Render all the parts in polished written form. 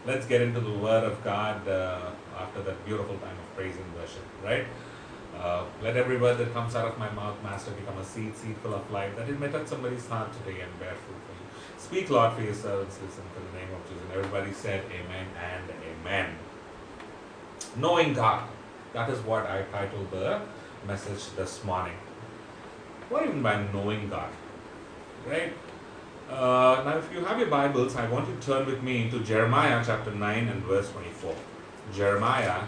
let's get into the Word of God after that beautiful time of praise and worship, right? Let every word that comes out of my mouth, Master, become a seed full of life, that it may touch somebody's heart today and bear fruit for you. Speak, Lord, for your servants, listen for the name of Jesus. And everybody said amen and amen. Knowing God. That is what I titled the message this morning. What do you mean by knowing God? Right? Now, if you have your Bibles, I want you to turn with me to Jeremiah chapter 9 and verse 24. Jeremiah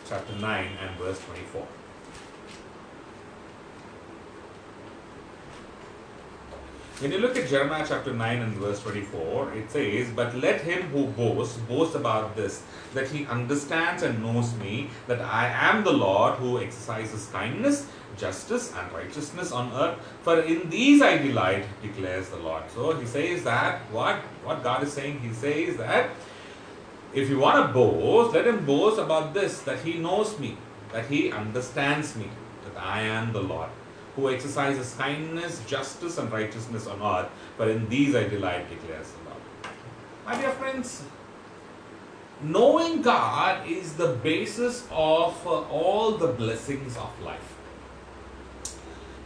chapter 9 and verse 24. When you look at Jeremiah chapter 9 and verse 24, it says, "But let him who boasts, boast about this, that he understands and knows me, that I am the Lord who exercises kindness, justice, and righteousness on earth. For in these I delight, declares the Lord." So he says that, what God is saying, he says that, if you want to boast, let him boast about this, that he knows me, that he understands me, that I am the Lord who exercises kindness, justice, and righteousness on earth. For in these I delight, declares the Lord. My dear friends, knowing God is the basis of all the blessings of life,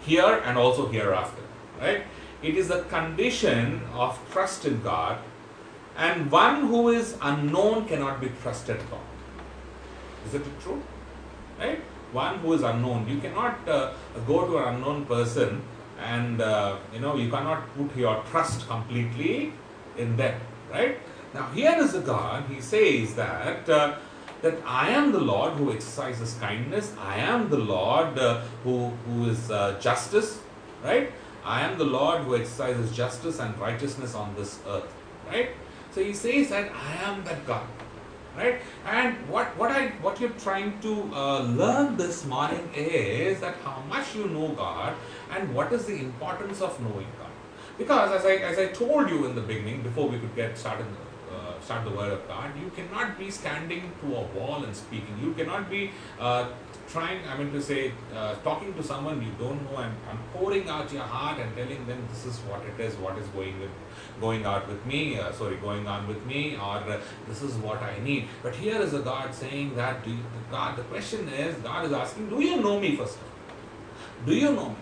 here and also hereafter, right? It is a condition of trust in God, and one who is unknown cannot be trusted upon. Isn't it true? Right? One who is unknown, you cannot go to an unknown person and you cannot put your trust completely in them, right? Now here is a God. He says that that I am the Lord who exercises kindness. I am the Lord who is justice, right? I am the Lord who exercises justice and righteousness on this earth, right? So he says that I am that God. Right? And what you're trying to learn this morning is that how much you know God and what is the importance of knowing God. Because as I told you in the beginning, before we could get started, start the word of God, you cannot be standing to a wall and speaking. You cannot be talking to someone you don't know and pouring out your heart and telling them this is what it is, what is going on with me, or this is what I need. But here is a God saying that, the question is, God is asking, do you know me first of all? Do you know me?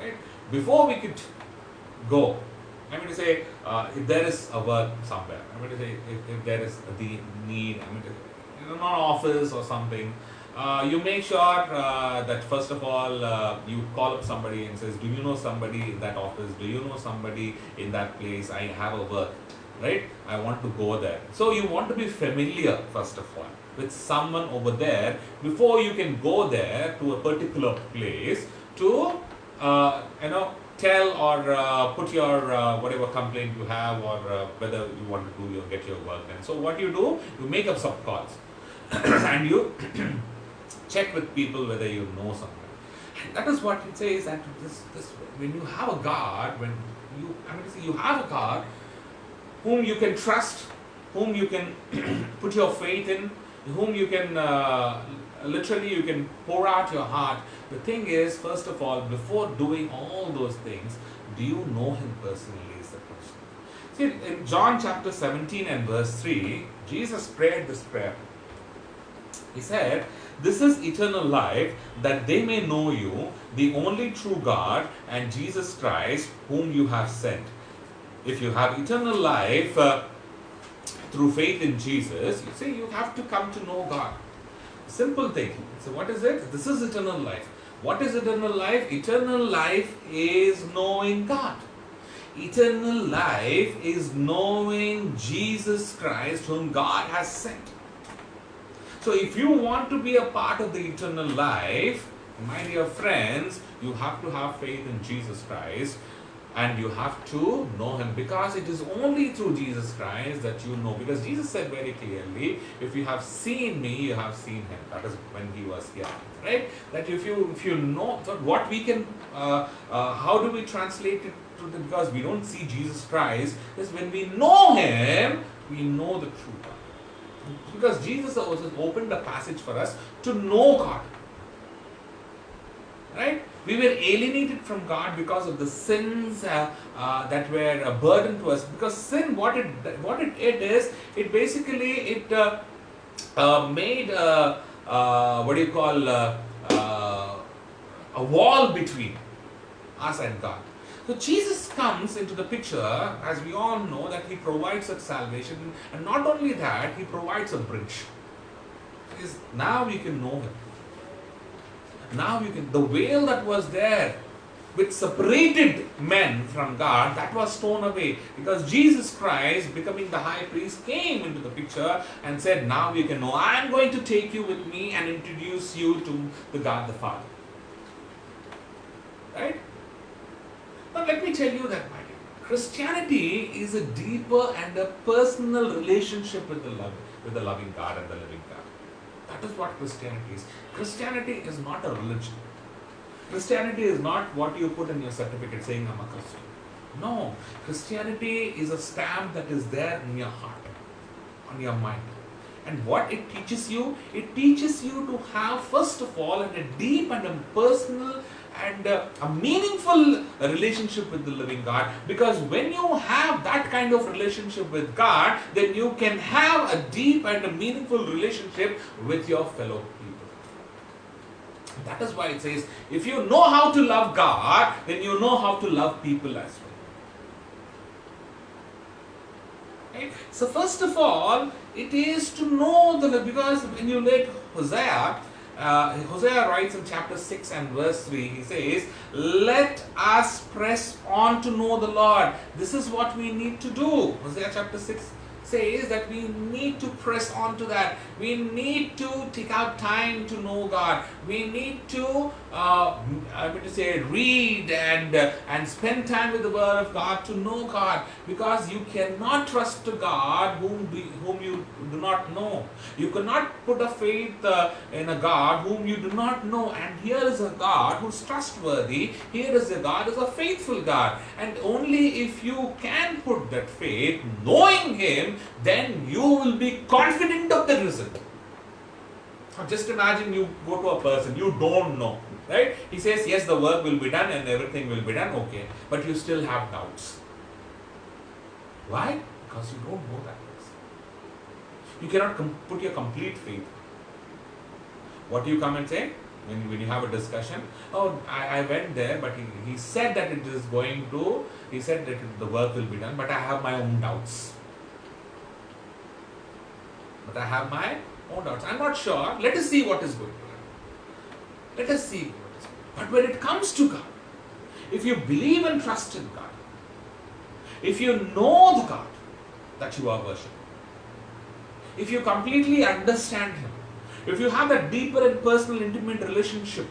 Right? Before we could go, I'm going to say, if there is a work somewhere, I'm going to say, if there is the need, I'm going to say, in an office or something, you make sure that first of all, you call up somebody and says, do you know somebody in that office? Do you know somebody in that place? I have a work, right? I want to go there. So you want to be familiar, first of all, with someone over there before you can go there to a particular place to, tell or put your whatever complaint you have, or whether you want to get your work done. So what you do, you make up some calls and you check with people whether you know someone. And that is what it says, that this when you have a God, you have a God whom you can trust, whom you can put your faith in, whom you can literally you can pour out your heart. The thing is, first of all, before doing all those things, do you know him personally is the question. See, in John chapter 17 and verse 3, Jesus prayed this prayer. He said, "This is eternal life, that they may know you, the only true God, and Jesus Christ, whom you have sent." If you have eternal life through faith in Jesus, you see, you have to come to know God. Simple thing. So what is it? This is eternal life. What is eternal life? Eternal life is knowing God. Eternal life is knowing Jesus Christ, whom God has sent. So if you want to be a part of the eternal life, my dear friends, you have to have faith in Jesus Christ, and you have to know him, because it is only through Jesus Christ that you know. Because Jesus said very clearly, if you have seen me, you have seen him. That is when he was here, right? That if you know, so what we can, how do we translate it to the, because we don't see Jesus Christ, is when we know him, we know the true God. Because Jesus also opened the passage for us to know God. Right? We were alienated from God because of the sins that were a burden to us. Because sin, it is, it basically made what do you call a wall between us and God. So Jesus comes into the picture, as we all know, that He provides us salvation, and not only that, He provides a bridge. Because now we can know Him. Now you can, the veil that was there, which separated men from God, that was torn away, because Jesus Christ, becoming the high priest, came into the picture and said, now you can know, I am going to take you with me and introduce you to the God the Father. Right? But let me tell you that, my dear, Christianity is a deeper and a personal relationship with the loving God and the living God. That is what Christianity is. Christianity is not a religion. Christianity is not what you put in your certificate saying I'm a Christian. No, Christianity is a stamp that is there in your heart, on your mind. And what it teaches you to have, first of all, a deep and a personal and a meaningful relationship with the living God. Because when you have that kind of relationship with God, then you can have a deep and a meaningful relationship with your fellow people. That is why it says, if you know how to love God, then you know how to love people as well. Right? So first of all, it is to know because when you read Hosea, Hosea writes in chapter 6 and verse 3, he says, let us press on to know the Lord. This is what we need to do. Hosea chapter 6 says that we need to press on to that. We need to take out time to know God. We need to read and spend time with the Word of God to know God, because you cannot trust a God whom you do not know. You cannot put a faith in a God whom you do not know. And here is a God who is trustworthy. Here is a God who is a faithful God. And only if you can put that faith, knowing Him, then you will be confident of the result. Just imagine you go to a person you don't know, right? He says, yes, the work will be done and everything will be done, okay. But you still have doubts. Why? Because you don't know that person. You cannot put your complete faith. What do you come and say? When you have a discussion, oh, I went there, but he said that it is going to, he said that the work will be done, but I have my own doubts. I'm not sure. Let us see what is going to happen. Let us see what is going to happen. But when it comes to God, if you believe and trust in God, if you know the God that you are worshipping, if you completely understand Him, if you have a deeper and personal, intimate relationship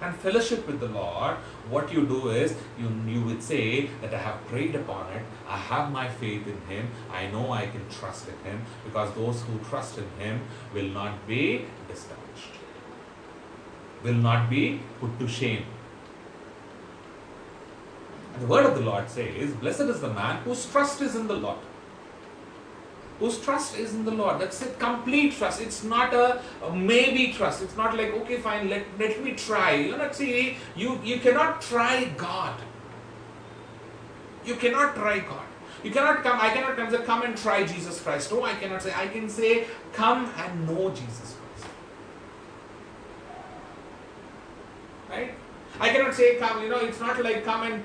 and fellowship with the Lord, what you do is, you would say that I have prayed upon it, I have my faith in Him, I know I can trust in Him, because those who trust in Him will not be discouraged, will not be put to shame. And the word of the Lord says, blessed is the man whose trust is in the Lord. Whose trust is in the Lord. That's a complete trust. It's not a maybe trust. It's not like, okay, fine, let me try. You cannot try God. You cannot try God. I cannot come say, come and try Jesus Christ. No, I cannot say. I can say, come and know Jesus Christ. Right? I cannot say, come, it's not like come and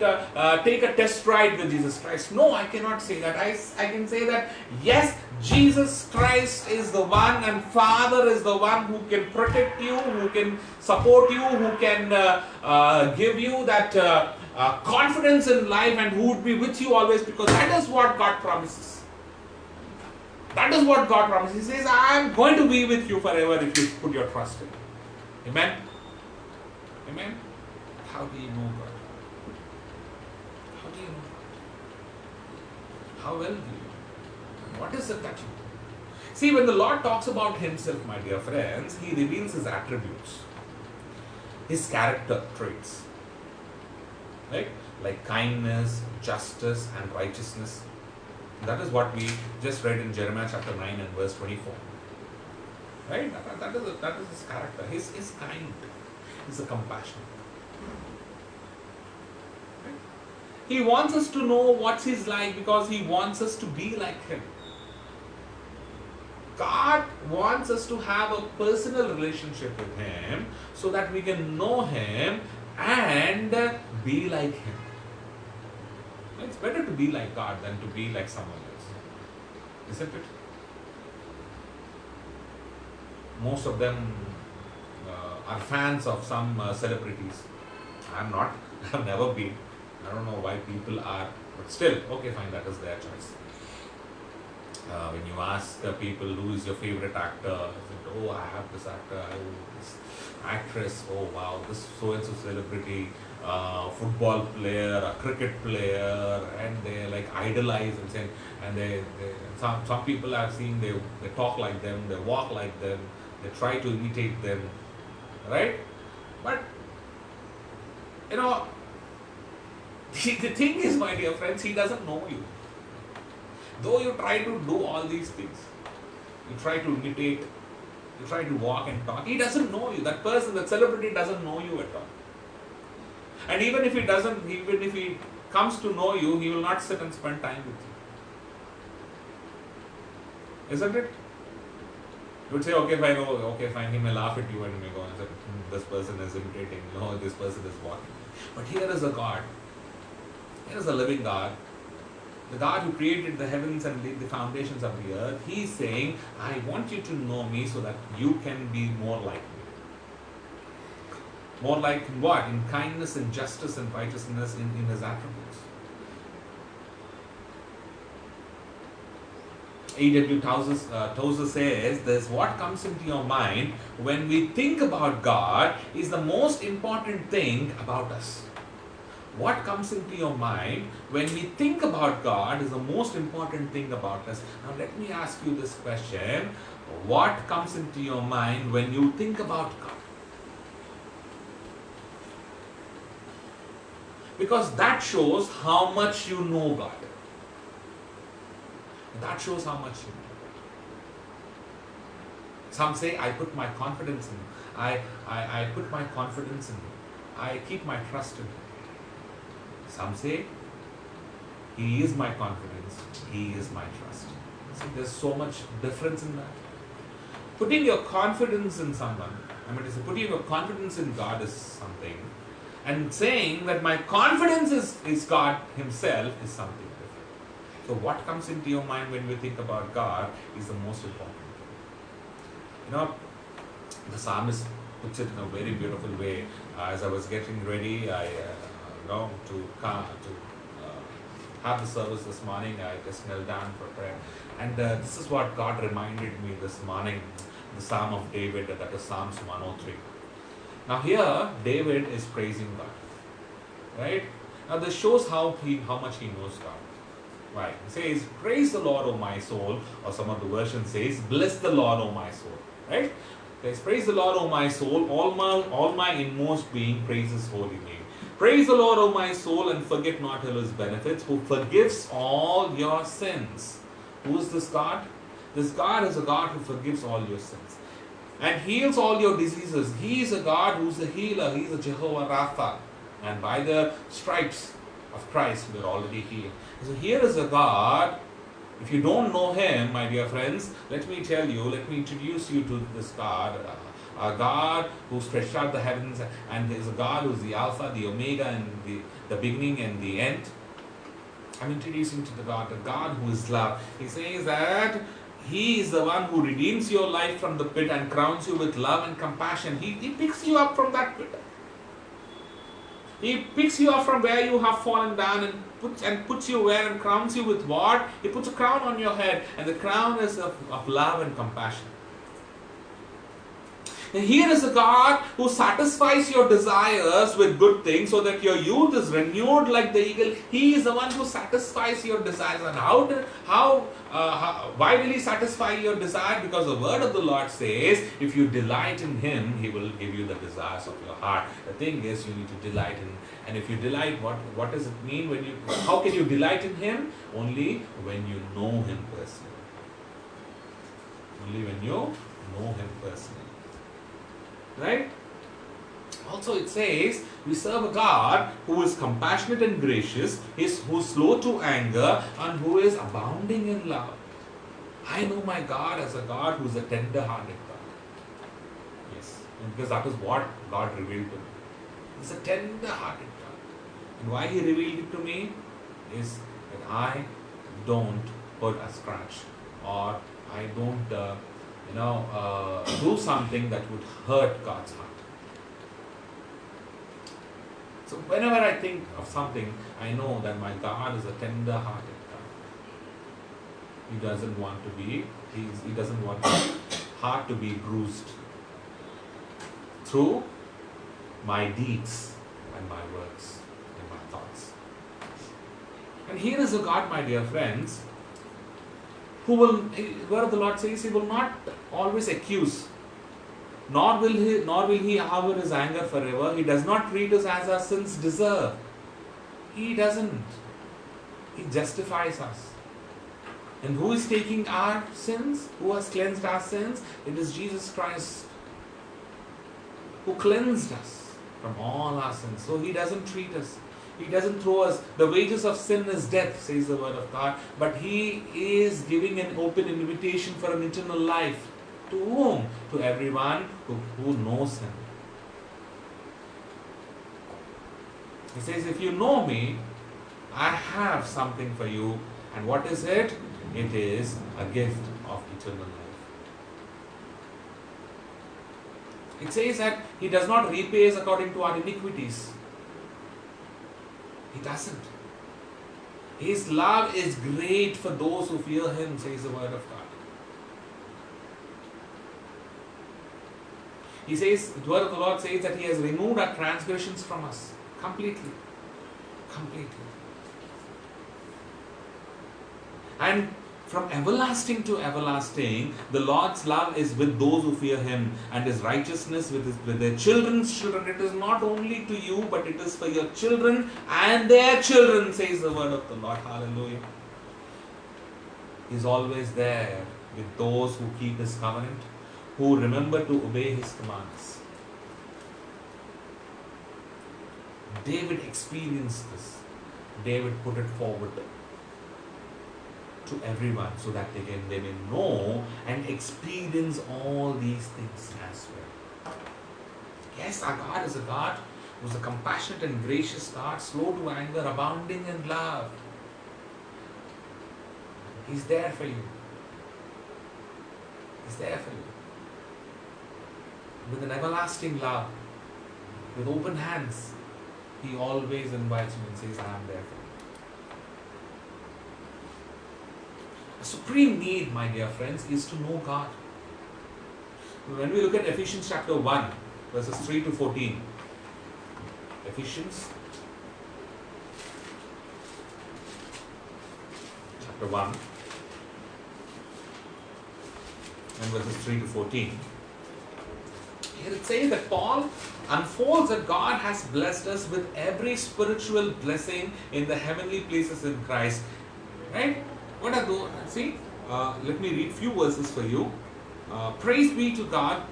take a test ride with Jesus Christ. No, I cannot say that. I can say that, yes, Jesus Christ is the one, and Father is the one who can protect you, who can support you, who can give you that confidence in life, and who would be with you always, because that is what God promises. That is what God promises. He says, I am going to be with you forever if you put your trust in me. Amen? Amen? How do you know God? How do you know God? How well do you know? What is it that you do? See, when the Lord talks about Himself, my dear friends, He reveals His attributes, His character traits. Right? Like kindness, justice, and righteousness. That is what we just read in Jeremiah chapter 9 and verse 24. Right? That is His character. He's kind. He's a compassionate. He wants us to know what He's like because He wants us to be like Him. God wants us to have a personal relationship with Him so that we can know Him and be like Him. It's better to be like God than to be like someone else, isn't it? Most of them are fans of some celebrities. I'm not. I've never been. I don't know why people are, but still, okay, fine, that is their choice. When you ask people who is your favorite actor, oh, I have this actor, this actress, oh wow, this so-and-so celebrity, football player, a cricket player, and they like idolize and they some people I've seen, they talk like them, they walk like them, they try to imitate them, right? But, you know, the thing is, my dear friends, He doesn't know you. Though you try to do all these things, you try to imitate, you try to walk and talk, He doesn't know you. That person, that celebrity doesn't know you at all. And even if he comes to know you, he will not sit and spend time with you. Isn't it? You would say, okay, fine, he may laugh at you and he may go and say, this person is imitating, this person is walking. But here is a God. Here is a living God. The God who created the heavens and the foundations of the earth. He is saying, I want you to know me so that you can be more like me. More like what? In kindness and justice and righteousness in His attributes. A.W. Tozer says, this what comes into your mind when we think about God is the most important thing about us. What comes into your mind when we think about God is the most important thing about us. Now let me ask you this question. What comes into your mind when you think about God? Because that shows how much you know God. That shows how much you know. Some say, I put my confidence in Him. I put my confidence in Him. I keep my trust in Him. Some say, He is my confidence, He is my trust. See, there's so much difference in that. Putting your confidence in someone, putting your confidence in God is something, and saying that my confidence is God Himself is something different. So what comes into your mind when we think about God is the most important thing. The psalmist puts it in a very beautiful way. As I was getting ready, to have the service this morning, I just knelt down for prayer. And this is what God reminded me this morning, the Psalm of David, that is Psalms 103. Now here, David is praising God, right? Now this shows how much he knows God. Right? He says, praise the Lord, O my soul, or some of the versions says, bless the Lord, O my soul, right? It says, praise the Lord, O my soul, all my inmost being, praise His holy name. Praise the Lord, O my soul, and forget not all His benefits, who forgives all your sins. Who is this God? This God is a God who forgives all your sins and heals all your diseases. He is a God who is a healer. He is a Jehovah Rapha. And by the stripes of Christ, we are already healed. So here is a God. If you don't know Him, my dear friends, let me introduce you to this God. A God who stretched out the heavens, and there is a God who is the Alpha, the Omega, and the beginning and the end. I'm introducing to the God who is love. He says that He is the one who redeems your life from the pit and crowns you with love and compassion. He picks you up from that pit. He picks you up from where you have fallen down and puts you where and crowns you with what? He puts a crown on your head, and the crown is of love and compassion. And here is a God who satisfies your desires with good things so that your youth is renewed like the eagle. He is the one who satisfies your desires. And why will He satisfy your desire? Because the word of the Lord says, if you delight in Him, He will give you the desires of your heart. The thing is, you need to delight in Him. And if you delight, what does it mean? How can you delight in Him? Only when you know Him personally. Only when you know Him personally. Right? Also it says, we serve a God who is compassionate and gracious, who is slow to anger, and who is abounding in love. I know my God as a God who is a tender-hearted God. Yes, and because that is what God revealed to me. He's a tender-hearted God. And why He revealed it to me is that I don't hurt a scratch, or I don't do something that would hurt God's heart. So whenever I think of something, I know that my God is a tender-hearted God. He doesn't want His heart to be bruised through my deeds and my words and my thoughts. And here is a God, my dear friends, who will, where the Lord says, He will not always accuse, nor will he harbor His anger forever. He does not treat us as our sins deserve. He doesn't. He justifies us. And who is taking our sins? Who has cleansed our sins? It is Jesus Christ, who cleansed us from all our sins. So He doesn't treat us. He doesn't throw us. The wages of sin is death, says the word of God. But He is giving an open invitation for an eternal life. To whom? To everyone who knows Him. He says, if you know me, I have something for you. And what is it? It is a gift of eternal life. It says that He does not repay us according to our iniquities. He doesn't. His love is great for those who fear Him, says the word of God. He says, the word of the Lord says that He has removed our transgressions from us completely. Completely. And from everlasting to everlasting, the Lord's love is with those who fear Him, and His righteousness with their children's children. It is not only to you, but it is for your children and their children, says the word of the Lord. Hallelujah. He is always there with those who keep His covenant, who remember to obey His commands. David experienced this. David put it forward to everyone so that they may know and experience all these things as well. Yes, our God is a God who is a compassionate and gracious God, slow to anger, abounding in love. He's there for you. He's there for you. With an everlasting love, with open hands, He always invites you and says, I am there for you. A supreme need, my dear friends, is to know God. When we look at Ephesians chapter 1, verses 3 to 14. Ephesians chapter 1 and verses 3 to 14. Here it says that Paul unfolds that God has blessed us with every spiritual blessing in the heavenly places in Christ. Right? What are those? See, let me read few verses for you. Praise be to God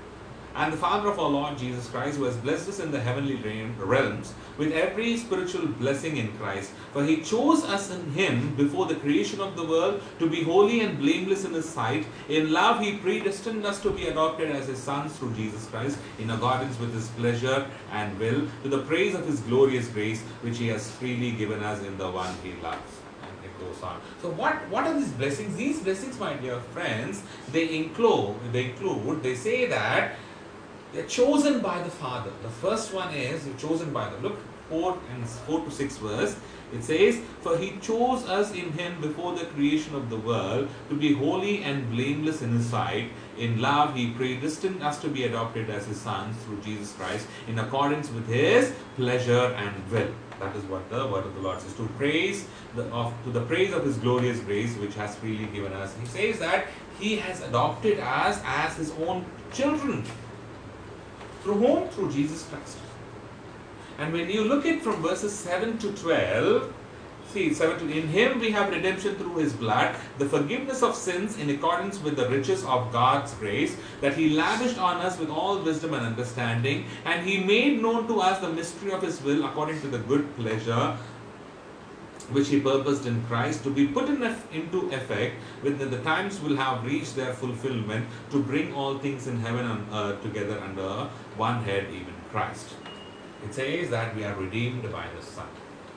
and the Father of our Lord Jesus Christ, who has blessed us in the heavenly realms with every spiritual blessing in Christ. For He chose us in Him before the creation of the world to be holy and blameless in His sight. In love He predestined us to be adopted as His sons through Jesus Christ, in accordance with His pleasure and will, to the praise of His glorious grace, which He has freely given us in the one He loves. Goes on. So what are these blessings? These blessings, my dear friends, they say that they're chosen by the Father. The first one is you're chosen by the, look, 4 to 6 verse. It says, for He chose us in Him before the creation of the world to be holy and blameless in His sight. In love He predestined us to be adopted as His sons through Jesus Christ, in accordance with His pleasure and will. That is what the word of the Lord says. To the praise of His glorious grace, which has freely given us. He says that He has adopted us as His own children. Through whom? Through Jesus Christ. And when you look at from verses 7 to 12, See, 17. In him we have redemption through his blood, the forgiveness of sins in accordance with the riches of God's grace, that he lavished on us with all wisdom and understanding, and he made known to us the mystery of his will according to the good pleasure which he purposed in Christ, to be put into effect when the times will have reached their fulfillment, to bring all things in heaven and earth together under one head, even Christ. It says that we are redeemed by the Son.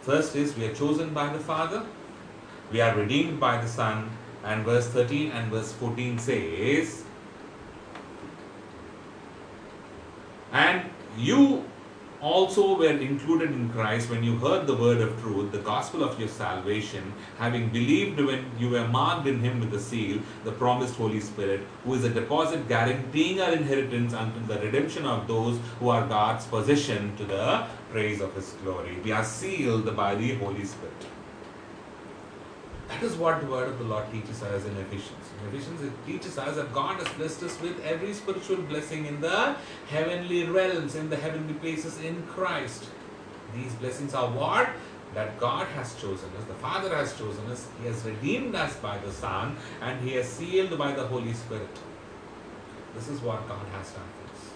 First is we are chosen by the Father, we are redeemed by the Son, and verse 13 and verse 14 says, and you also were included in Christ when you heard the word of truth, the gospel of your salvation, having believed when you were marked in him with the seal, the promised Holy Spirit, who is a deposit guaranteeing our inheritance until the redemption of those who are God's possession, to the praise of his glory. We are sealed by the Holy Spirit. That is what the word of the Lord teaches us in Ephesians. In Ephesians, it teaches us that God has blessed us with every spiritual blessing in the heavenly realms, in the heavenly places in Christ. These blessings are what? That God has chosen us, the Father has chosen us, he has redeemed us by the Son, and he has sealed by the Holy Spirit. This is what God has done for us.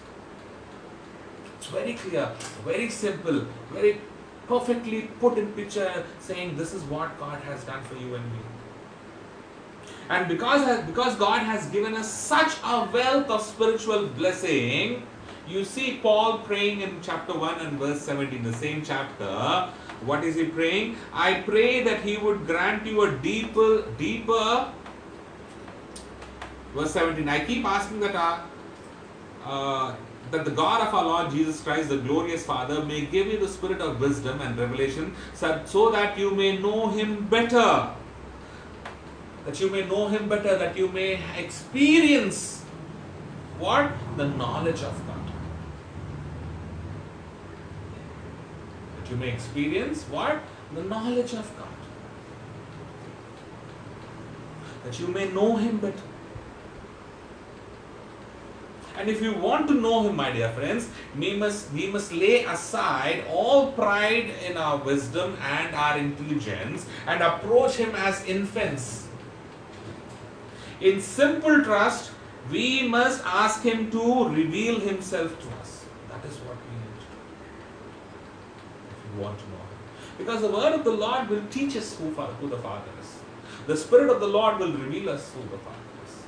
It's very clear, very simple, very perfectly put in picture, saying this is what God has done for you and me. And because God has given us such a wealth of spiritual blessing, you see Paul praying in chapter 1 and verse 17, the same chapter. What is he praying? I pray that he would grant you a deeper, verse 17, I keep asking that the God of our Lord Jesus Christ, the glorious Father, may give you the spirit of wisdom and revelation, so that you may know him better. That you may know him better, that you may experience what? The knowledge of God. That you may experience what? The knowledge of God. That you may know him better. And if you want to know him, my dear friends, we must lay aside all pride in our wisdom and our intelligence and approach him as infants. In simple trust, we must ask him to reveal himself to us. That is what we need if we want to know him. Because the word of the Lord will teach us who the Father is. The Spirit of the Lord will reveal us who the Father is.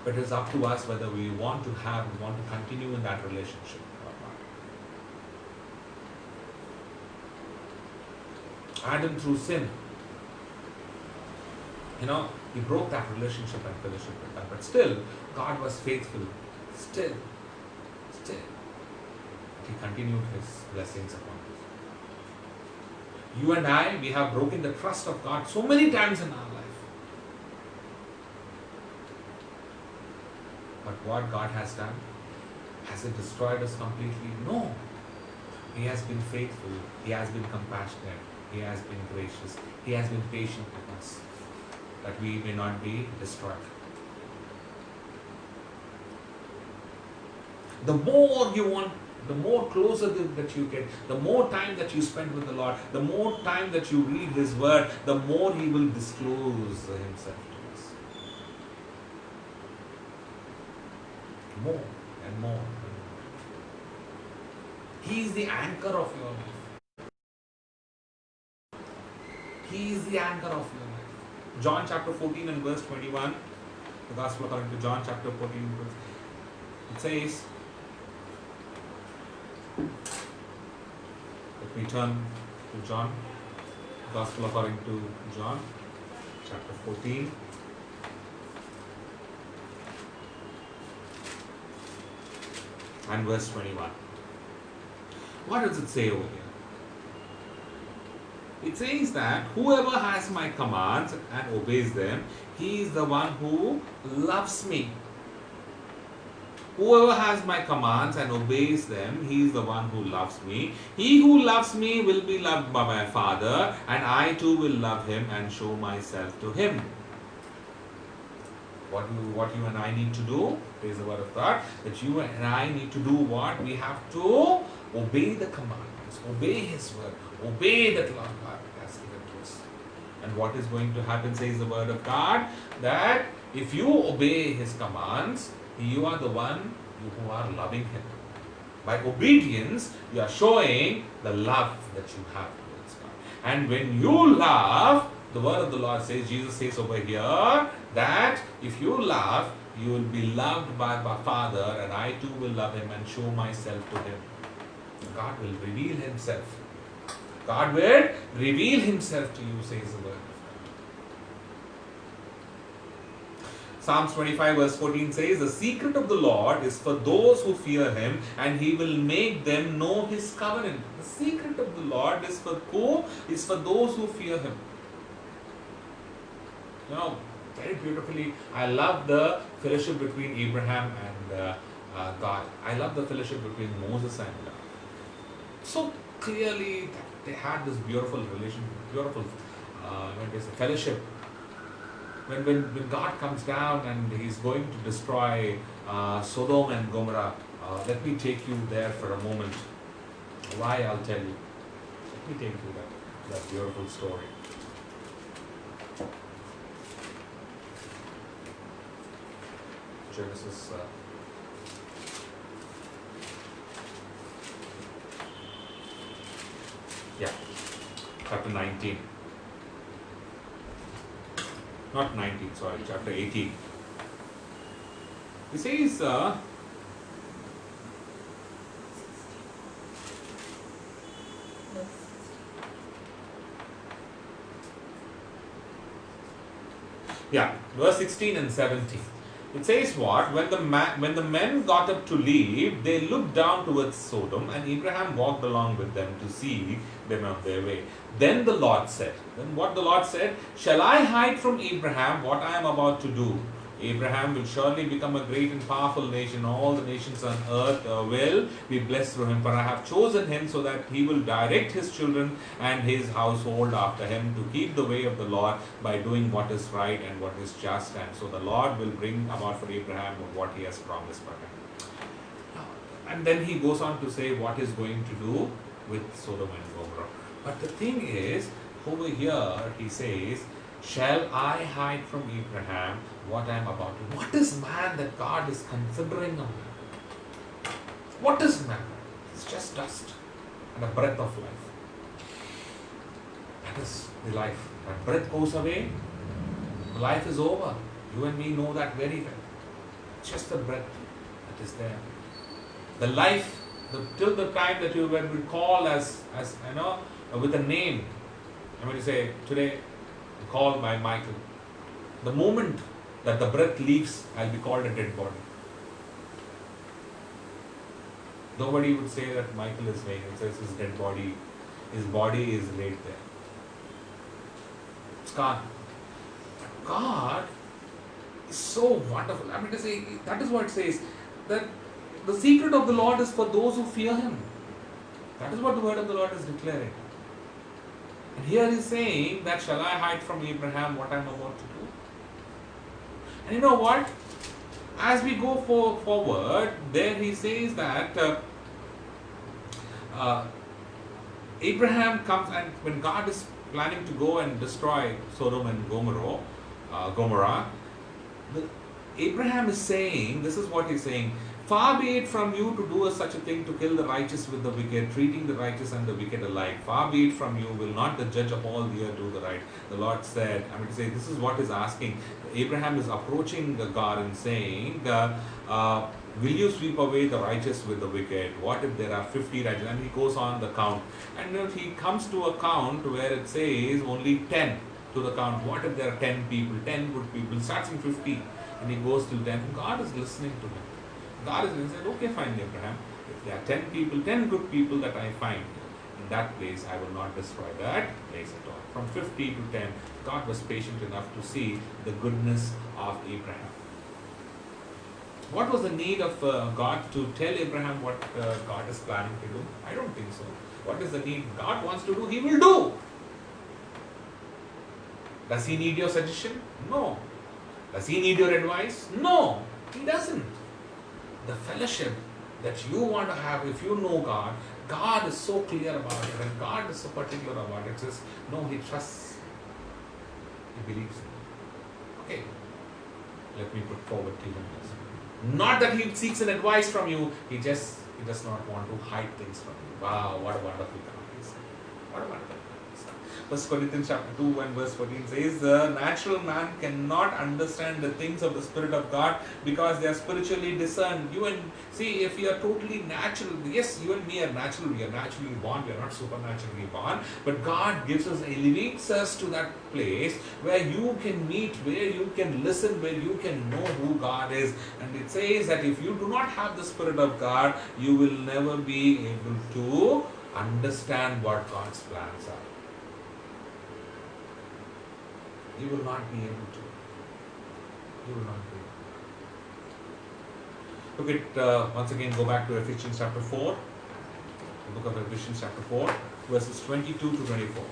But it is up to us whether we want to continue in that relationship or not. Adam, through sin, he broke that relationship and fellowship with God. But still, God was faithful. Still, he continued his blessings upon us. You and I, we have broken the trust of God so many times in our life. But what God has done? Has it destroyed us completely? No. He has been faithful. He has been compassionate. He has been gracious. He has been patient with us, that we may not be destroyed. The more you want, the more closer that you get, the more time that you spend with the Lord, the more time that you read his word, the more he will disclose himself to us. More and more. He is the anchor of your life. He is the anchor of your life. John chapter 14 and verse 21, the Gospel according to John chapter 14, it says, let me turn to John, Gospel according to John chapter 14. And verse 21. What does it say over here? It says that whoever has my commands and obeys them, he is the one who loves me. Whoever has my commands and obeys them, he is the one who loves me. He who loves me will be loved by my Father, and I too will love him and show myself to him. What you and I need to do, is the word of God, that you and I need to do what? We have to obey the commandments, obey his word, obey that Lord God has given And what is going to happen, says the word of God, that if you obey His commands, you are the one who are loving Him. By obedience, you are showing the love that you have towards God. And when you love, the word of the Lord says, Jesus says over here, that if you love, you will be loved by my Father, and I too will love Him and show myself to Him. God will reveal Himself. God will reveal Himself to you, says the word. Psalms 25 verse 14 says, the secret of the Lord is for those who fear Him, and He will make them know His covenant. The secret of the Lord is for who? Is for those who fear Him. You know, very beautifully, I love the fellowship between Abraham and God. I love the fellowship between Moses and God. So clearly, they had this beautiful relationship, beautiful fellowship. When God comes down and He's going to destroy Sodom and Gomorrah, let me take you there for a moment. Why, I'll tell you. Let me take you that beautiful story. Genesis. Chapter 19. Not 19, sorry, chapter 18. He says, verse 16 and 17. It says what? When the men got up to leave, they looked down towards Sodom, and Abraham walked along with them to see them on their way. Then the Lord said, shall I hide from Abraham what I am about to do? Abraham will surely become a great and powerful nation. All the nations on earth will be blessed through him. For I have chosen him so that he will direct his children and his household after him to keep the way of the Lord by doing what is right and what is just. And so the Lord will bring about for Abraham what he has promised for him. And then he goes on to say what he's going to do with Sodom and Gomorrah. But the thing is, over here he says, shall I hide from Abraham what I am about to do? What is man that God is considering of him? What is man? It's just dust and a breath of life. That is the life. When breath goes away, life is over. You and me know that very well. It's just the breath that is there. The life, till the time that you will call as you know, with a name. I'm going to say, today, called by Michael. The moment that the breath leaves, I'll be called a dead body. Nobody would say that Michael is laying. It says his dead body, his body is laid there. It's gone. But God is so wonderful. I mean to say, that is what it says, that the secret of the Lord is for those who fear Him. That is what the word of the Lord is declaring. And here He's saying that shall I hide from Abraham what I am about to do? And you know what? As we go forward, there He says that Abraham comes, and when God is planning to go and destroy Sodom and Gomorrah, Abraham is saying, this is what he's saying, far be it from you to do such a thing, to kill the righteous with the wicked, treating the righteous and the wicked alike. Far be it from you, will not the judge of all the earth do the right? The Lord said, I mean to say, this is what he's asking. Abraham is approaching God and saying, will you sweep away the righteous with the wicked? What if there are 50 righteous? And he goes on the count. And then he comes to a count where it says only 10 to the count. What if there are 10 people, 10 good people? Starts in 50 and he goes till 10. God is listening to him. God is said, okay, fine, Abraham. If there are 10 people, 10 good people that I find in that place, I will not destroy that place at all. From 50 to 10, God was patient enough to see the goodness of Abraham. What was the need of God to tell Abraham what God is planning to do? I don't think so. What is the need? God wants to do, He will do. Does He need your suggestion? No. Does He need your advice? No, He doesn't. The fellowship that you want to have, if you know God, God is so clear about it, and God is so particular about it. Says, no, He trusts. He believes in you. Okay, let me put forward to him this. Not that he seeks an advice from you, he does not want to hide things from you. Wow, what a wonderful God is. What a wonderful God is. 1 Corinthians chapter 2 and verse 14 says, the natural man cannot understand the things of the Spirit of God because they are spiritually discerned. You and see, if you are totally natural, yes, you and me are natural, we are naturally born, we are not supernaturally born, but God gives us, elevates us to that place where you can meet, where you can listen, where you can know who God is. And it says that if you do not have the Spirit of God, you will never be able to understand what God's plans are. You will not be able to. You will not be able to. Look at, once again, go back to Ephesians chapter 4. The book of Ephesians chapter 4, verses 22 to 24.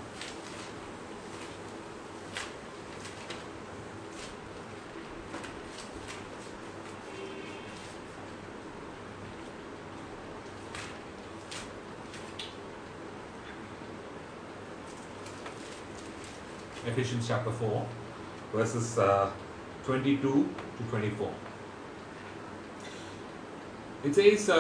Ephesians chapter 4, verses 22 to 24. It says,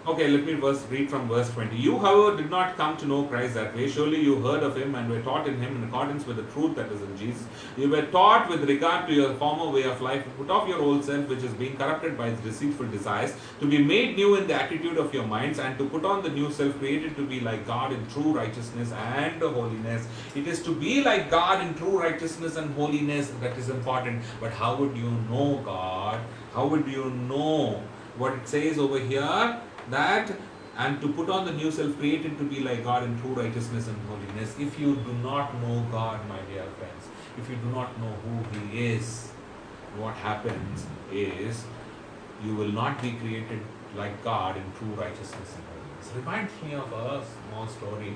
okay, let me read from verse 20. You, however, did not come to know Christ that way. Surely you heard of him and were taught in him in accordance with the truth that is in Jesus. You were taught with regard to your former way of life. Put off your old self, which is being corrupted by its deceitful desires, to be made new in the attitude of your minds, and to put on the new self, created to be like God in true righteousness and holiness. It is to be like God in true righteousness and holiness that is important. But how would you know God? How would you know what it says over here? That, and to put on the new self, created to be like God in true righteousness and holiness. If you do not know God, my dear friends, if you do not know who He is, what happens is you will not be created like God in true righteousness and holiness. Reminds me of a small story.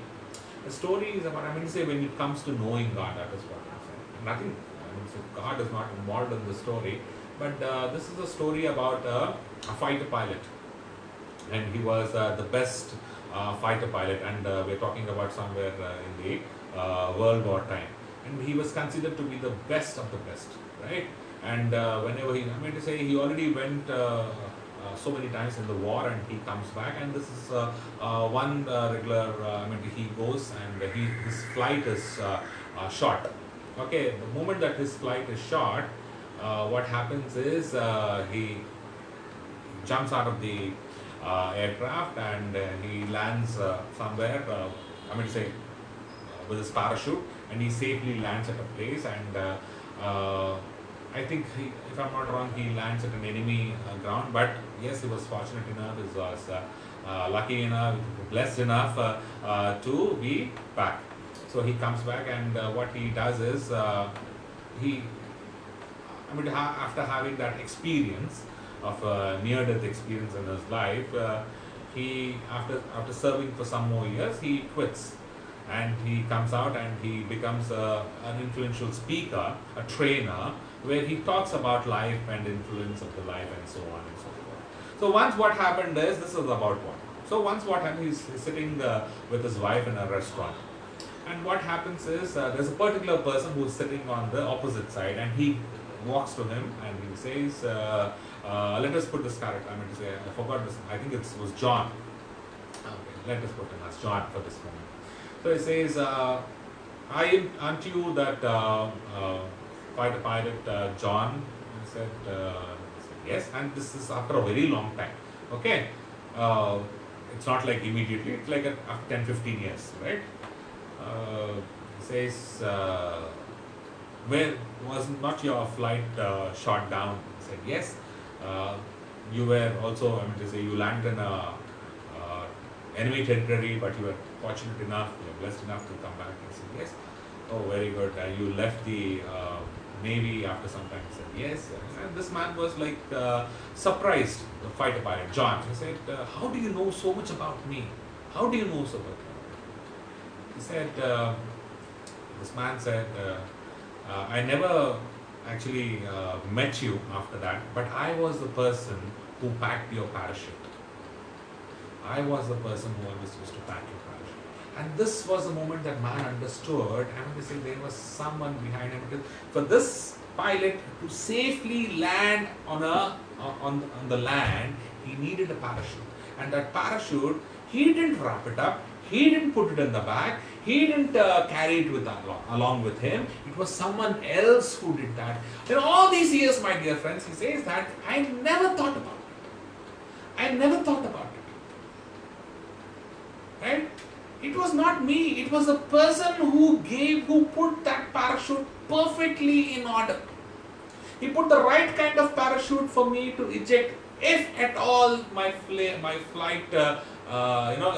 The story is about, when it comes to knowing God, that is what I'm saying. Nothing, God is not involved in the story, but this is a story about a fighter pilot. And he was the best fighter pilot, and we're talking about somewhere in the World War time. And he was considered to be the best of the best, right? And whenever he already went so many times in the war, and he comes back, and this is one regular, he goes and his flight is shot. Okay, the moment that his flight is shot, what happens is he jumps out of the aircraft, and he lands somewhere, with his parachute, and he safely lands at a place, and I think, if I'm not wrong, he lands at an enemy ground, but yes, he was fortunate enough, he was lucky enough, blessed enough to be back. So he comes back, and what he does is, after having that experience of a near-death experience in his life, he after serving for some more years, he quits, and he comes out and he becomes an influential speaker, a trainer, where he talks about life and influence of the life and so on and so forth. So once what happened is, this is about what. So once what happened, he's sitting with his wife in a restaurant, and what happens is there's a particular person who's sitting on the opposite side, and he walks to him and he says, let us put this character, I forgot this, I think it was John. Okay, let us put him as John for this moment. So he says, aren't you that fighter pilot John? He said, yes, and this is after a very long time. Okay, it's not like immediately, it's like after 10-15 years, right? He says, where was not your flight shot down? He said, yes. You were also, you landed in a enemy territory, but you were fortunate enough, you were blessed enough to come back. He said, yes. Oh, very good. And you left the Navy after some time. He said, yes. And this man was like surprised, the fighter pilot, John. He said, how do you know so much about me? How do you know so much? He said, this man said, I never actually met you after that, but I was the person who packed your parachute. I was the person who always used to pack your parachute. And this was the moment that man understood. I mean to say there was someone behind him. Because for this pilot to safely land on the land, he needed a parachute. And that parachute, he didn't wrap it up. He didn't put it in the bag. He didn't carry it along with him. It was someone else who did that. In all these years, my dear friends, he says that I never thought about it. I never thought about it. Right? It was not me. It was the person who put that parachute perfectly in order. He put the right kind of parachute for me to eject if at all my flight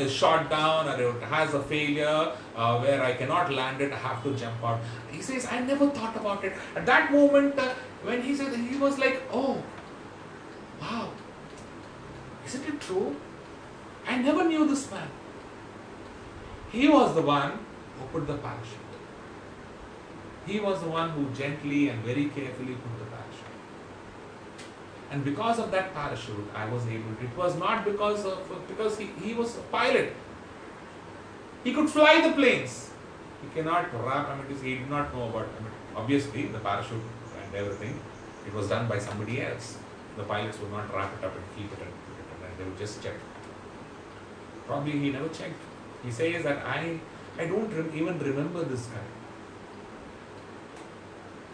is shot down or it has a failure where I cannot land it, I have to jump out. He says, I never thought about it. At that moment, when he said, he was like, oh, wow, isn't it true? I never knew this man. He was the one who put the parachute. He was the one who gently and very carefully put the parachute. And because of that parachute, I was able to. It was not because he was a pilot. He could fly the planes. He cannot wrap. He did not know about. Obviously, the parachute and everything, it was done by somebody else. The pilots would not wrap it up and keep it and put it, and they would just check. Probably he never checked. He says that I don't even remember this guy.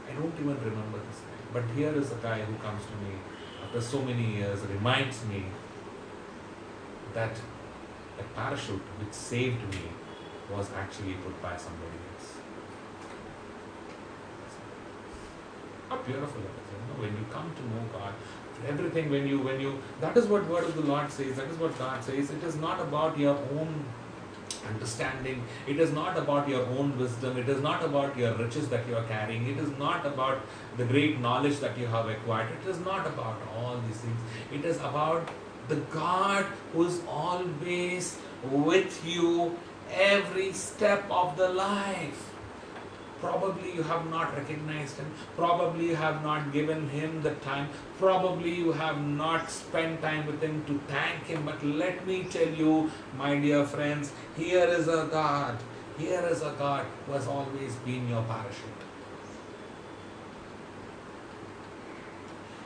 I don't even remember this guy. But here is a guy who comes to me after so many years, reminds me that the parachute which saved me was actually put by somebody else. How beautiful it is, when you come to know God. Everything when you that is what word of the Lord says, that is what God says. It is not about your own understanding, it is not about your own wisdom, it is not about your riches that you are carrying, it is not about the great knowledge that you have acquired, it is not about all these things. It is about the God who is always with you every step of the life. Probably you have not recognized Him. Probably you have not given Him the time. Probably you have not spent time with Him to thank Him. But let me tell you, my dear friends, here is a God. Here is a God who has always been your parachute.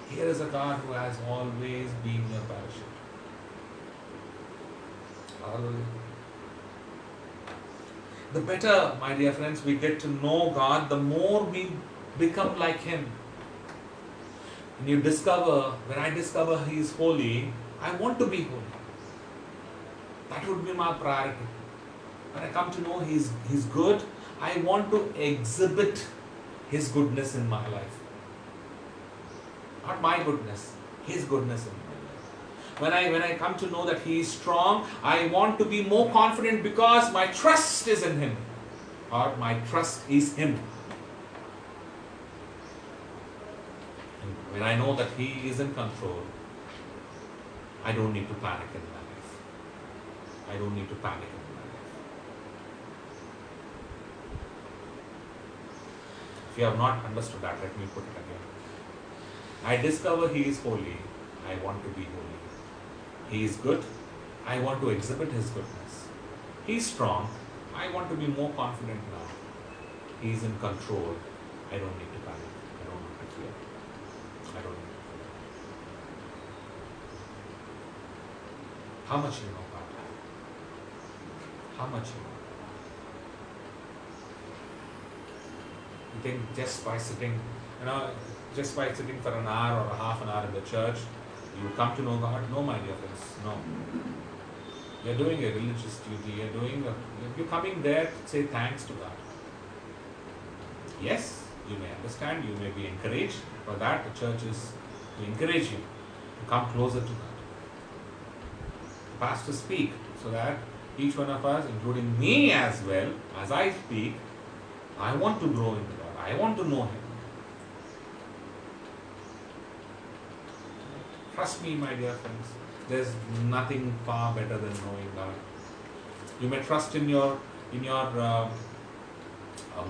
Here is a God who has always been your parachute. Hallelujah. The better, my dear friends, we get to know God, the more we become like Him. When I discover He is holy, I want to be holy. That would be my priority. When I come to know He's good, I want to exhibit His goodness in my life. Not my goodness, His goodness in my life. When I come to know that He is strong, I want to be more confident because my trust is in Him, or my trust is Him. And when I know that He is in control, I don't need to panic in my life. I don't need to panic in my life. If you have not understood that, let me put it again. I discover He is holy, I want to be holy. He is good, I want to exhibit His goodness. He is strong, I want to be more confident now. He is in control, I don't need to panic, I don't need to fear. I don't need to fear. How much you know about that? How much you know? You think just by sitting for an hour or a half an hour in the church, you come to know God? No, my dear friends, no. You're doing a religious duty, you're coming there to say thanks to God. Yes, you may understand, you may be encouraged. For that, the church is to encourage you to come closer to God. The pastors speak so that each one of us, including me as well, as I speak, I want to grow in God. I want to know Him. Trust me, my dear friends, there's nothing far better than knowing God. You may trust in your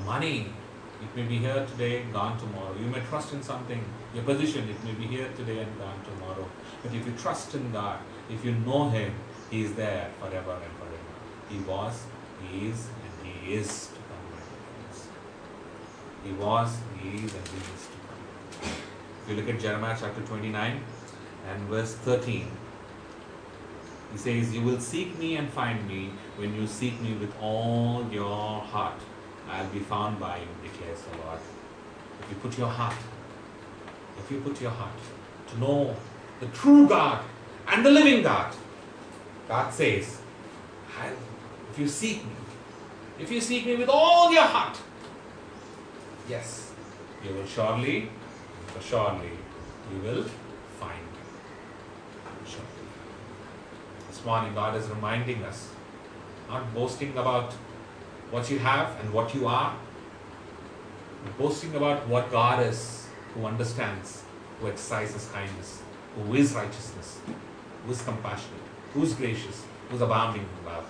money. It may be here today, gone tomorrow. You may trust in something, your position. It may be here today and gone tomorrow. But if you trust in God, if you know Him, He is there forever and forever. He was, He is, and He is to come, my friends. He was, He is, and He is to come. If you look at Jeremiah chapter 29 and verse 13, He says, "You will seek me and find me when you seek me with all your heart. I'll be found by you, declares the Lord." If you put your heart to know the true God and the living God, God says, if you seek me with all your heart, yes, you will surely, you will find me. Surely. This morning, God is reminding us, not boasting about what you have and what you are, but boasting about what God is, who understands, who exercises kindness, who is righteousness, who is compassionate, who is gracious, who is abounding in love,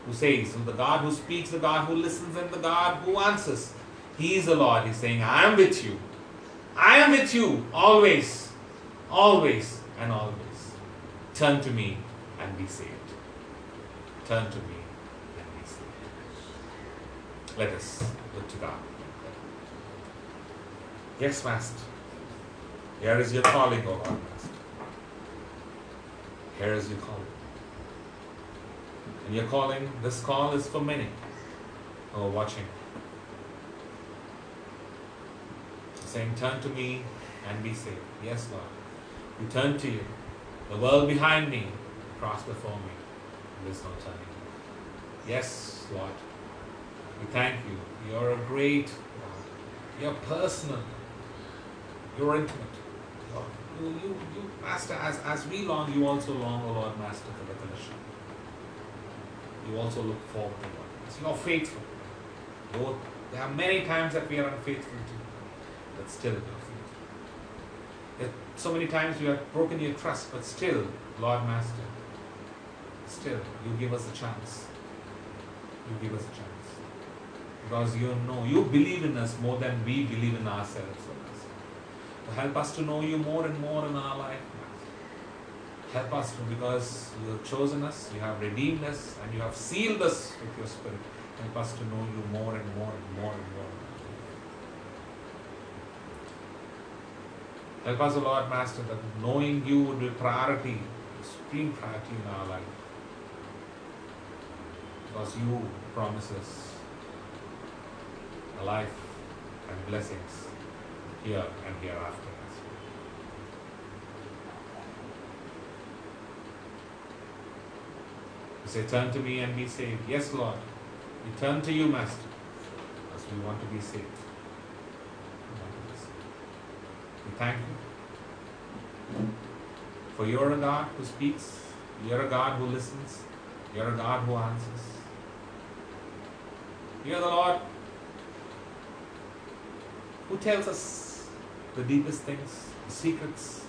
who says, the God who speaks, the God who listens, and the God who answers. He is the Lord. He's saying, I am with you. I am with you always, always, and always. Turn to me and be saved. Turn to me and be saved. Let us look to God. Yes, Master. Here is your calling, O Lord, Master. Here is your calling. And your calling, this call is for many who are watching. Saying, turn to me and be saved. Yes, Lord. We turn to you. The world behind me, cross before me. There is no turning. Yes, Lord. We thank you. You're a great God. You're personal. You're intimate. You, Master, as we long, you also long, O Lord, Master, for the fellowship. You also look forward to Lord. You're faithful. Lord, there are many times that we are unfaithful to you, but still you're faithful. There are so many times we have broken your trust, but still, Lord, Master, still you give us a chance. You give us a chance. Because you know, you believe in us more than we believe in ourselves. So help us to know you more and more in our life. Help us to, because you have chosen us, you have redeemed us, and you have sealed us with your Spirit. Help us to know you more and more and more and more. Help us, O Lord Master, that knowing you would be priority, supreme priority in our life. Because you promise us a life and blessings here and hereafter. You say, turn to me and be saved. Yes, Lord. We turn to you, Master, because we want to be saved. We thank you. For you're a God who speaks. You're a God who listens. You're a God who answers. You're the Lord who tells us the deepest things, the secrets.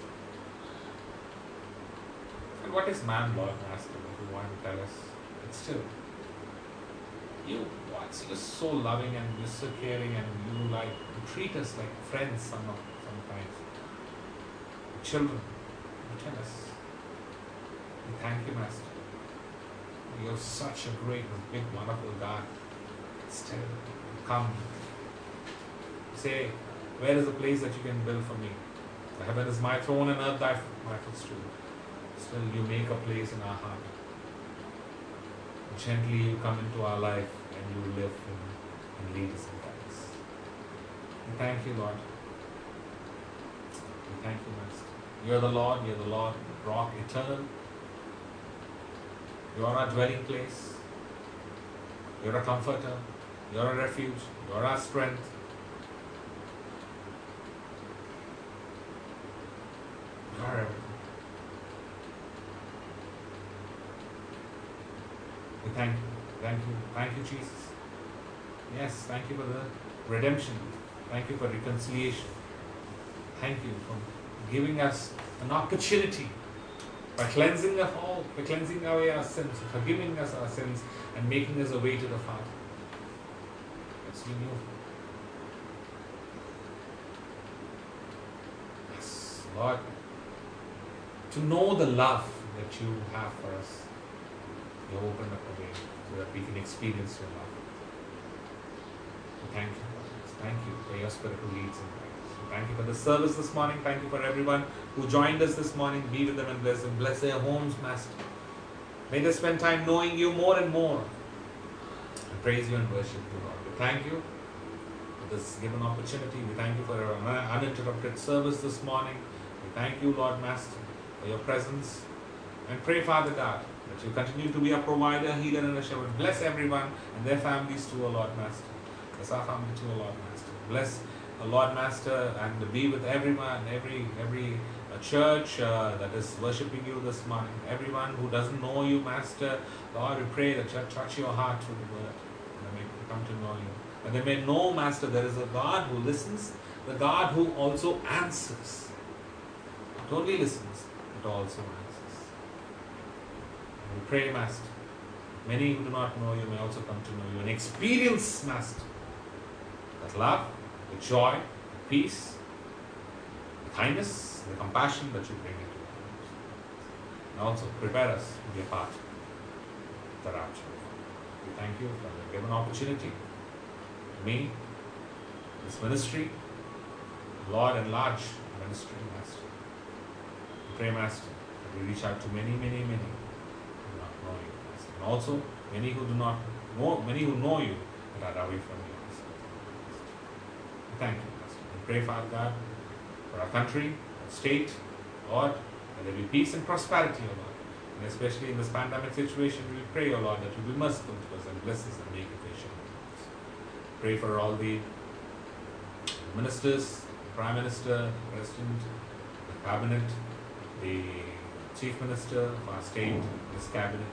And what is man, Lord Master, who want to tell us? But still, you're so loving and you're so caring, and you treat us like friends sometimes. Children, you tell us. We thank you, Master. You're such a great, big, wonderful God. Still, come. Say, where is the place that you can build for me? The heaven is my throne and earth my footstool. Still, you make a place in our heart. Gently you come into our life and you live and lead us in Christ. We thank you, Lord. We thank you, Master. You're the Lord, rock eternal. You are our dwelling place. You're a comforter. You're a refuge. You're our strength. You are everything. We thank you. Thank you. Thank you, Jesus. Yes, thank you for the redemption. Thank you for reconciliation. Thank you for giving us an opportunity by cleansing away our sins, forgiving us our sins, and making us a way to the Father. Yes, we knew. Yes, Lord, to know the love that you have for us. You have opened up the way so that we can experience your love. Thank you. Thank you for your Spirit who leads and guides. Thank you for the service this morning. Thank you for everyone who joined us this morning. Be with them and bless them. Bless their homes, Master. May they spend time knowing you more and more. And praise you and worship you, Lord. We thank you for this given opportunity. We thank you for our uninterrupted service this morning. We thank you, Lord Master, for your presence. And pray, Father God, that you continue to be our provider, healer, and a shepherd. Bless everyone and their families too, O Lord Master. Bless our family too, O Lord Master. Bless the Lord Master and be with everyone, every church that is worshipping you this morning. Everyone who doesn't know you, Master, Lord, we pray that you touch your heart through the word. And they may come to know you. And they may know, Master, there is a God who listens, the God who also answers. Not only listens, but also answers. And we pray, Master, many who do not know you may also come to know you and experience, Master, that love, the joy, the peace, the kindness, the compassion that you bring into our lives. And also prepare us to be a part of the rapture. We thank you for the given opportunity to me, this ministry, Lord, enlarge ministry, Master. We pray, Master, that we reach out to many, many, many who do not know you, Master. And also many who do not know, many who know you but are away from you. Thank you, Master. We pray, Father God, for our country, our state, Lord, that there be peace and prosperity, O Lord. And especially in this pandemic situation, we pray, O Lord, that you be merciful to us and bless us and make it patient. Pray for all the ministers, the Prime Minister, the President, the Cabinet, the Chief Minister of our state, this Cabinet.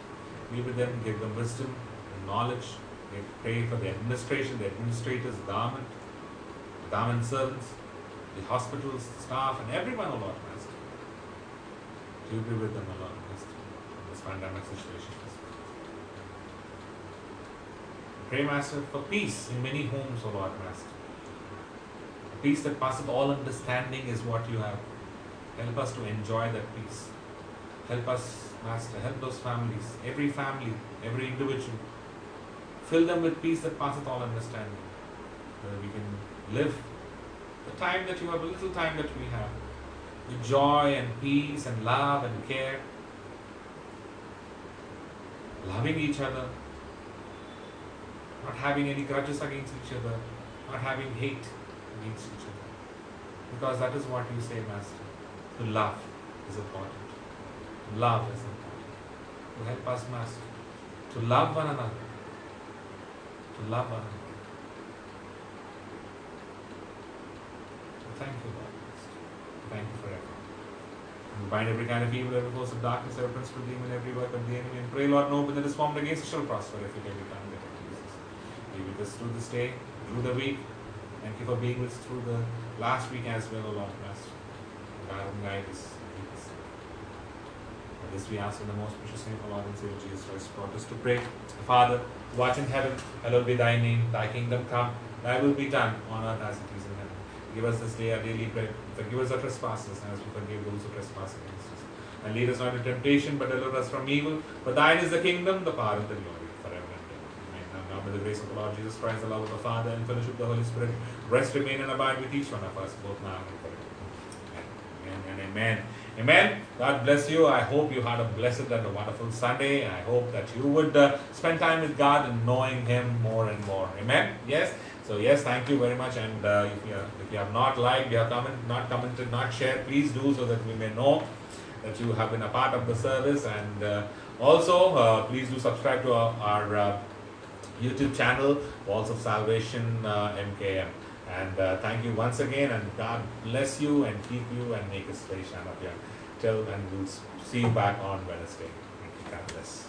Be with them, give them wisdom and knowledge. We pray for the administration, the administrators, the government servants, the hospitals, the staff, and everyone, O Lord Master. Do be with them, O Lord Master, in this pandemic situation. Pray, Master, for peace in many homes, O Lord Master. A peace that passeth all understanding is what you have. Help us to enjoy that peace. Help us, Master, help those families, every individual. Fill them with peace that passeth all understanding. Where we can live the time that you have, the little time that we have, with joy and peace and love and care, loving each other, not having any grudges against each other, not having hate against each other. Because that is what you say, Master. To love is important. Love is important. To help us, Master, to love one another. To love one another. Thank you, Lord. Thank you for everything. We bind every kind of evil, every force of darkness, every principal demon, every work of the enemy, and pray, Lord, no weapon that is formed against us shall prosper if it every time that it Jesus. Be with us through this day, through the week. Thank you for being with us through the last week as well, O Lord Master. God and guide us. For this we ask in the most precious name of our Lord and Savior Jesus Christ. Brought us to pray. Father, who art in heaven, hallowed be thy name. Thy kingdom come, thy will be done on earth as it is in heaven. Give us this day our daily bread. Forgive us our trespasses as we forgive those who trespass against us. And lead us not into temptation, but deliver us from evil. For thine is the kingdom, the power, and the glory, forever and ever. Amen. And now may the grace of the Lord Jesus Christ, the love of the Father, and fellowship of the Holy Spirit rest, remain, and abide with each one of us, both now and forever. Amen and amen. Amen. God bless you. I hope you had a blessed and a wonderful Sunday. I hope that you would spend time with God and knowing Him more and more. Amen. Yes. So yes, thank you very much. And if you have not liked, you have not commented, not shared, please do so that we may know that you have been a part of the service. And also, please do subscribe to our YouTube channel, Walls of Salvation MKM. And thank you once again, and God bless you and keep you and make His face shine up here. Till and we'll see you back on Wednesday. Thank you. God bless.